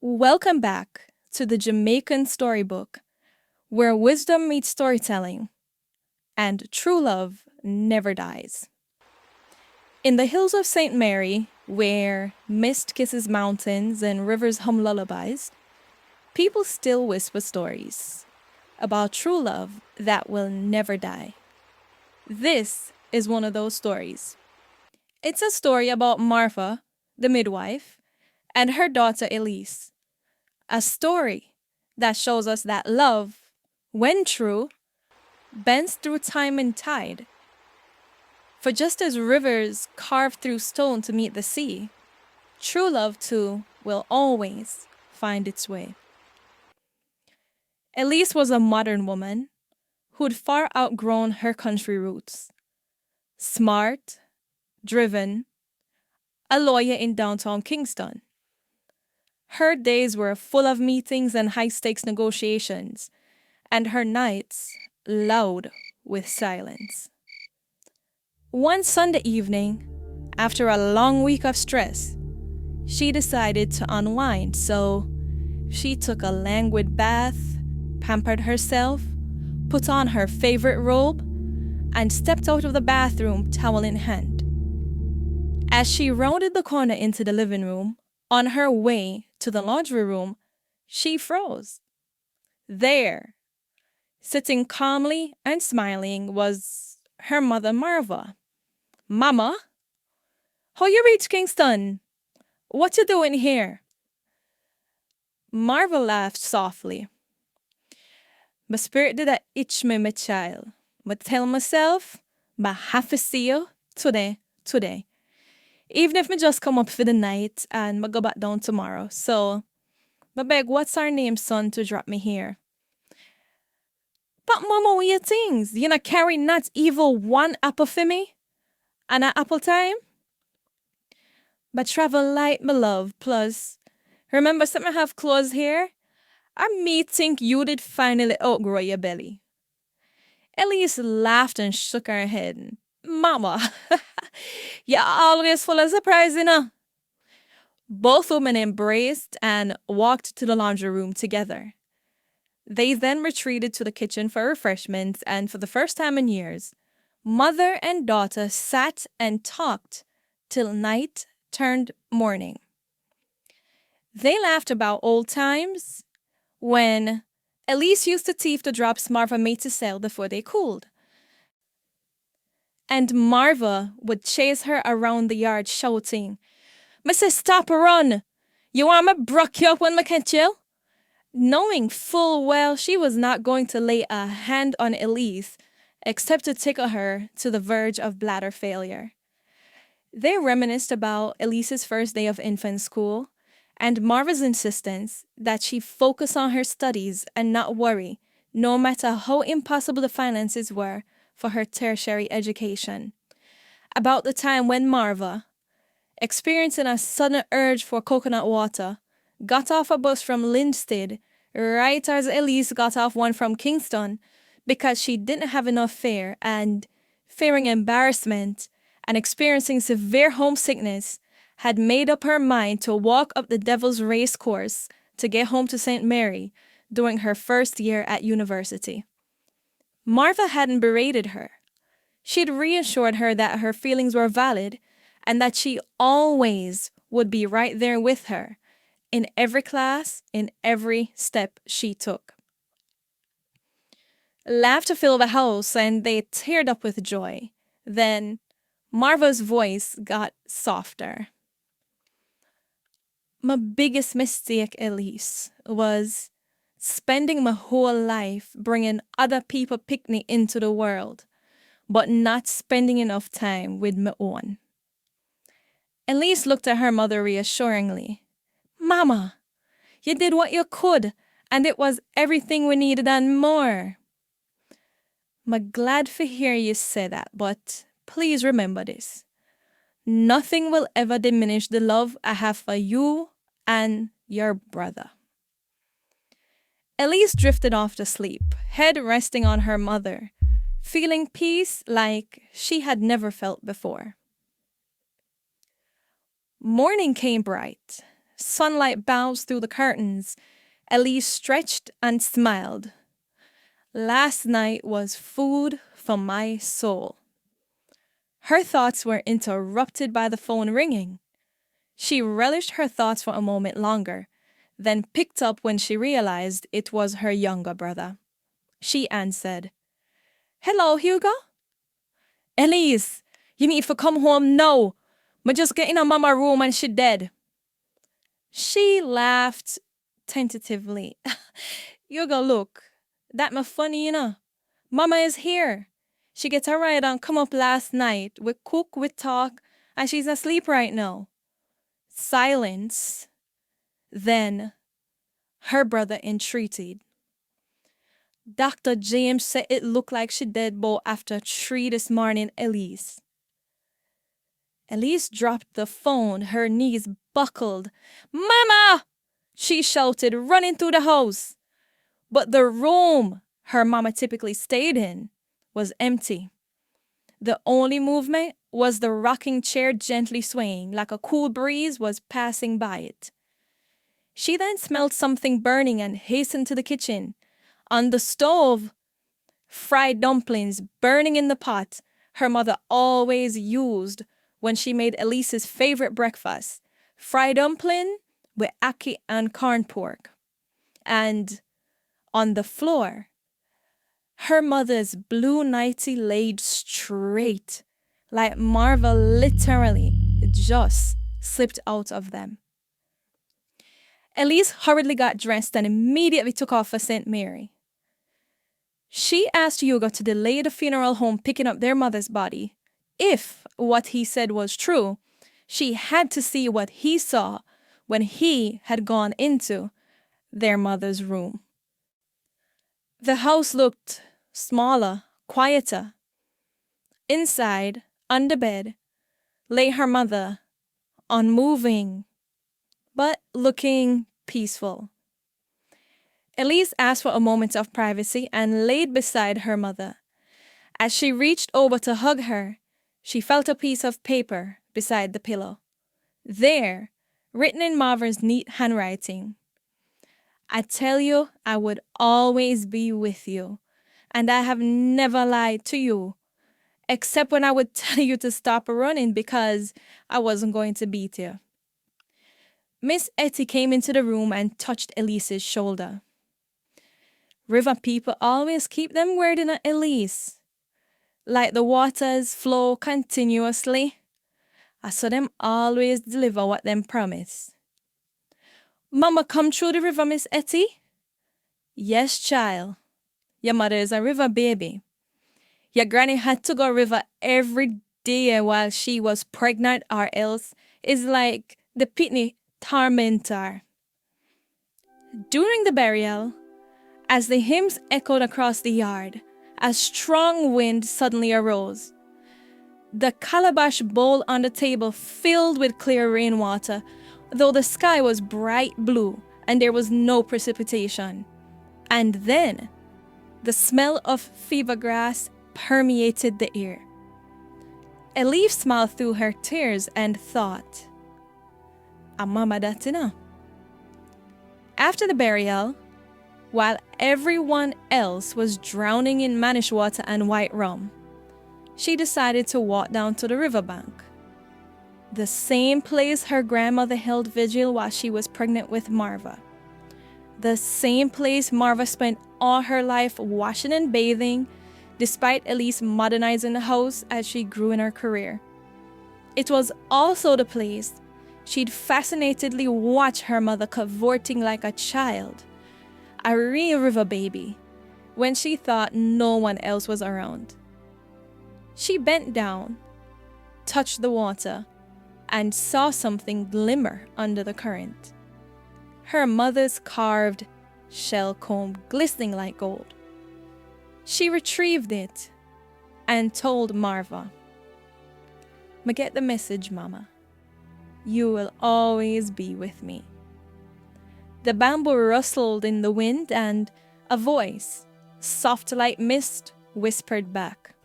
Welcome back to the Jamaican storybook, where wisdom meets storytelling and true love never dies. In the hills of St. Mary, where mist kisses mountains and rivers hum lullabies, people still whisper stories about true love that will never die. This is one of those stories. It's a story about Martha, the midwife, and her daughter Elise. A story that shows us that love, when true, bends through time and tide. For just as rivers carve through stone to meet the sea, true love too will always find its way. Elise was a modern woman who'd far outgrown her country roots. Smart, driven, a lawyer in downtown Kingston. Her days were full of meetings and high-stakes negotiations, and her nights loud with silence. One Sunday evening, after a long week of stress, she decided to unwind, so she took a languid bath, pampered herself, put on her favorite robe, and stepped out of the bathroom, towel in hand. As she rounded the corner into the living room, on her way to the laundry room, she froze. There, sitting calmly and smiling, was her mother Marva. "Mama, how you reach Kingston? What you doing here?" Marva laughed softly. "My spirit did a itch me, my child. But tell myself, I have to see you today. Even if me just come up for the night and me go back down tomorrow. So, I beg, what's our name, son, to drop me here?" "But mama, what you things? You not carry not even one apple for me? And at apple time?" "But travel light, my love. Plus, remember something have clothes here? I me think you did finally outgrow your belly." Elise laughed and shook her head. "Mama, you're always full of surprise, you know." Both women embraced and walked to the laundry room together. They then retreated to the kitchen for refreshments, and for the first time in years, mother and daughter sat and talked till night turned morning. They laughed about old times when Elise used to thief the drops Marva made to sell before they cooled. And Marva would chase her around the yard shouting, "Mrs. Stop run! You want me broke you up when me catch you?" Knowing full well she was not going to lay a hand on Elise except to tickle her to the verge of bladder failure. They reminisced about Elise's first day of infant school and Marva's insistence that she focus on her studies and not worry, no matter how impossible the finances were for her tertiary education. About the time when Marva, experiencing a sudden urge for coconut water, got off a bus from Linstead right as Elise got off one from Kingston because she didn't have enough fare and, fearing embarrassment and experiencing severe homesickness, had made up her mind to walk up the Devil's Race course to get home to St. Mary during her first year at university. Martha hadn't berated her. She'd reassured her that her feelings were valid and that she always would be right there with her in every class, in every step she took. Laughter filled the house and they teared up with joy. Then Marva's voice got softer. "My biggest mistake, Elise, was spending my whole life bringing other people picnic into the world, but not spending enough time with my own." Elise looked at her mother reassuringly. "Mama, you did what you could, and it was everything we needed and more." "I'm glad to hear you say that, but please remember this. Nothing will ever diminish the love I have for you and your brother." Elise drifted off to sleep, head resting on her mother, feeling peace like she had never felt before. Morning came bright, Sunlight bounced through the curtains. Elise stretched and smiled. Last night was food for my soul. Her thoughts were interrupted by the phone ringing. She relished her thoughts for a moment longer, then picked up when she realized it was her younger brother. She answered. Hello, Hugo? Elise, you need to come home now. Me just get in a mama room and she dead. She laughed tentatively. Hugo, look, that me funny, you know. Mama is here. She get a ride and come up last night. We cook, we talk, and she's asleep right now. Silence. Then her brother entreated. Dr. James said it looked like she dead about after 3 this morning, Elise. Elise dropped the phone, her knees buckled. Mama! She shouted, running through the house. But the room her mama typically stayed in was empty. The only movement was the rocking chair gently swaying like a cool breeze was passing by it. She then smelled something burning and hastened to the kitchen. On the stove, fried dumplings burning in the pot her mother always used when she made Elise's favorite breakfast, fried dumpling with ackee and corn pork. And on the floor, her mother's blue nightie laid straight, like Marva literally just slipped out of them. Elise hurriedly got dressed and immediately took off for St. Mary. She asked Hugo to delay the funeral home picking up their mother's body. If what he said was true, she had to see what he saw when he had gone into their mother's room. The house looked smaller, quieter. Inside, on the bed, lay her mother, unmoving, but looking peaceful. Elise asked for a moment of privacy and laid beside her mother. As she reached over to hug her, she felt a piece of paper beside the pillow. There, written in Marva's neat handwriting, I tell you I would always be with you, and I have never lied to you, except when I would tell you to stop running because I wasn't going to beat you. Miss Etty came into the room and touched Elise's shoulder. River people always keep them word in Elise. Like the waters flow continuously, I saw them always deliver what them promise. Mama come through the river, Miss Etty? Yes, child. Your mother is a river baby. Your granny had to go river every day while she was pregnant, or else it's like the pitney tormentor. During the burial, as the hymns echoed across the yard, a strong wind suddenly arose. The calabash bowl on the table filled with clear rainwater, though the sky was bright blue and there was no precipitation. And then, the smell of fever grass permeated the air. Elise smiled through her tears and thought, "A mama that you know." After the burial, while everyone else was drowning in manish water and white rum, she decided to walk down to the riverbank. The same place her grandmother held vigil while she was pregnant with Marva. The same place Marva spent all her life washing and bathing, despite Elise modernizing the house as she grew in her career. It was also the place she'd fascinatedly watched her mother cavorting like a child, a real river baby, when she thought no one else was around. She bent down, touched the water, and saw something glimmer under the current. Her mother's carved shell comb glistening like gold. She retrieved it and told Marva, "Me get the message, Mama. You will always be with me." The bamboo rustled in the wind and a voice, soft like mist, whispered back,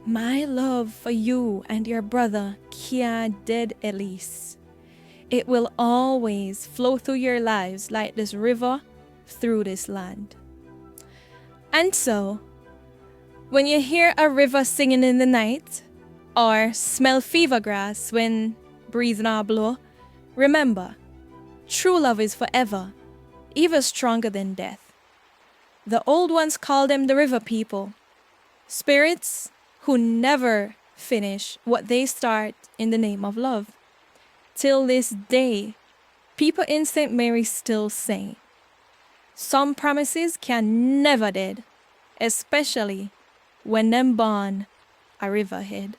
"My love for you and your brother can't dead, Elise. It will always flow through your lives like this river through this land. And so, when you hear a river singing in the night, or smell fever grass when breeze now blow, remember, true love is forever, even stronger than death. The old ones call them the river people, spirits who never finish what they start in the name of love. Till this day, people in St. Mary still say, some promises can never dead, especially when them born a riverhead.